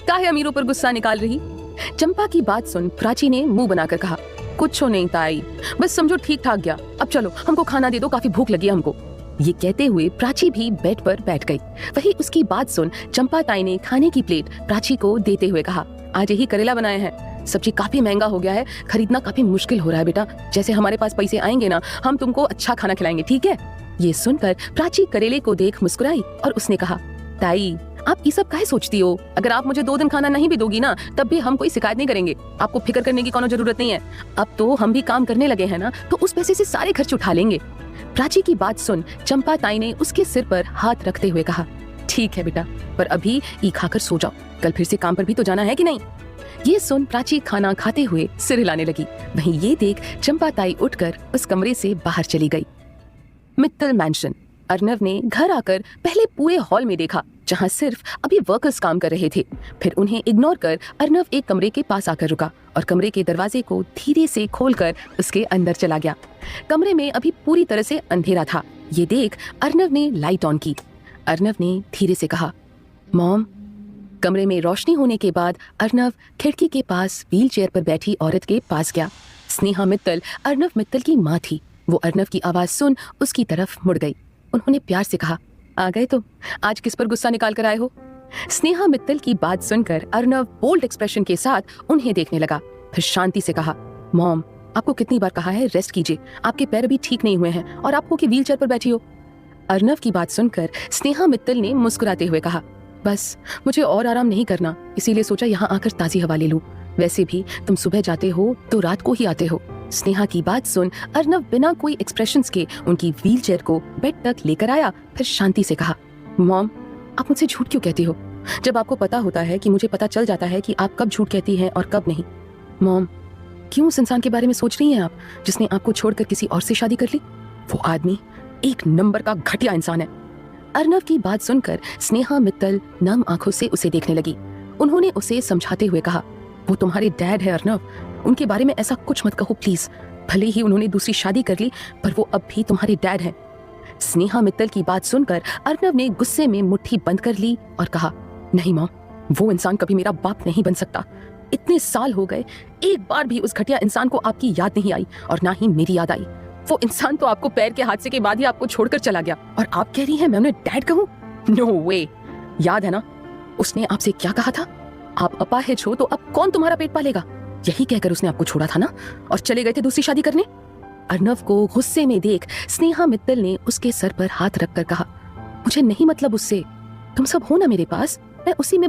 काहे अमीरों पर गुस्सा निकाल रही? चंपा की बात सुन प्राची ने मुंह बनाकर कहा, कुछ नहीं ताई, बस समझो ठीक ठाक गया। अब चलो हमको खाना दे दो, काफी भूख लगी है हमको। ये कहते हुए प्राची भी बेड पर बैठ गई। वही उसकी बात सुन चंपा ताई ने खाने की प्लेट प्राची को देते हुए कहा, आज यही करेला बनाए हैं, सब्जी काफी महंगा हो गया है, खरीदना काफी मुश्किल हो रहा है बेटा। जैसे हमारे पास पैसे आएंगे ना, हम तुमको अच्छा खाना खिलाएंगे, ठीक है? ये सुनकर प्राची करेले को देख मुस्कुराई और उसने कहा, ताई आप ये सब काहे सोचती हो? अगर आप मुझे 2 दिन खाना नहीं भी दोगी ना, तब भी हम कोई शिकायत नहीं करेंगे। आपको फिक्र करने की कोनो जरूरत नहीं है। अब तो हम भी काम करने लगे हैं ना, तो उस पैसे से सारे खर्च उठा लेंगे। प्राची की बात सुन चंपा ताई ने उसके सिर पर हाथ रखते हुए कहा, ठीक है बेटा, पर अभी ई खाकर सो जाओ, कल फिर से काम पर भी तो जाना है कि नहीं? ये सुन प्राची खाना खाते हुए सिर हिलाने लगी। वहीं ये देख चंपा ताई उठकर उस कमरे से बाहर चली गई। मित्तल मैंशन। अर्नव ने घर आकर पहले पूरे हॉल में देखा जहां सिर्फ अभी वर्कर्स काम कर रहे थे। फिर उन्हें इग्नोर कर अर्नव एक कमरे के पास आकर रुका और कमरे के दरवाजे को धीरे से खोलकर उसके अंदर चला गया। कमरे में अभी पूरी तरह से अंधेरा था। ये देख अर्नव ने लाइट ऑन की। अर्नव ने धीरे से कहा, मॉम। कमरे में रोशनी होने के बाद अर्नव खिड़की के पास व्हील चेयर पर बैठी औरत के पास गया। स्नेहा मित्तल अर्नव मित्तल की माँ थी। वो अर्नव की आवाज सुन उसकी तरफ मुड़ गई। उन्होंने प्यार से कहा, आ गए तुम, आज किस पर गुस्सा निकाल कर आए हो? स्नेहा मित्तल की बात सुनकर अर्नव बोल्ड एक्सप्रेशन के साथ उन्हें देखने लगा। फिर शांति से कहा, मॉम आपको कितनी बार कहा है रेस्ट कीजिए, आपके पैर अभी ठीक नहीं हुए हैं और आपको कि व्हील चेयर पर बैठी हो। अर्नव की बात सुनकर स्नेहा मित्तल ने मुस्कुराते हुए कहा, बस मुझे और आराम नहीं करना, इसीलिए सोचा यहाँ आकर ताजी हवा ले लूं। वैसे भी तुम सुबह जाते हो तो रात को ही आते हो। स्नेहा की बात सुन अर्नव बिना कोई एक्सप्रेशंस के उनकी व्हील चेयर को बेड तक लेकर आया। फिर शांति से कहा, मॉम आप मुझसे झूठ क्यों कहती हो, जब आपको पता होता है कि मुझे पता चल जाता है कि आप कब झूठ कहती हैं और कब नहीं। मॉम क्यों उस इंसान के बारे में सोच रही हैं आप जिसने आपको छोड़कर किसी और से शादी कर ली? वो आदमी एक नंबर का घटिया इंसान है। अर्नव की बात सुनकर स्नेहा मित्तल नम आंखों से उसे देखने लगी। उन्होंने उसे समझाते हुए कहा, वो तुम्हारे डैड है अर्नव, उनके बारे में ऐसा कुछ मत कहो प्लीज। भले ही उन्होंने दूसरी शादी कर ली, पर वो अब भी तुम्हारे डैड हैं। स्नेहा मित्तल की बात सुनकर अर्नव ने गुस्से में मुट्ठी बंद कर ली और कहा, नहीं मॉम, वो इंसान कभी मेरा बाप नहीं बन सकता। इतने साल हो गए, एक बार भी उस घटिया इंसान को आपकी याद नहीं आई और ना ही मेरी याद आई। वो इंसान तो आपको पैर के हादसे के बाद ही आपको छोड़कर चला गया और आप कह रही हैं मैं उन्हें डैड कहूं? नो वे। याद है ना उसने आपसे क्या कहा था? आप अपाहिज हो तो अब कौन तुम्हारा पेट पालेगा? यही कहकर उसने आपको छोड़ा था ना और चले गए थे दूसरी शादी करने। अर्नव को गुस्से में देख स्नेहा मित्तल ने उसके सर पर हाथ रखकर कहा, मुझे नहीं मतलब उससे, तुम सब हो ना मेरे पास, मैं उसी में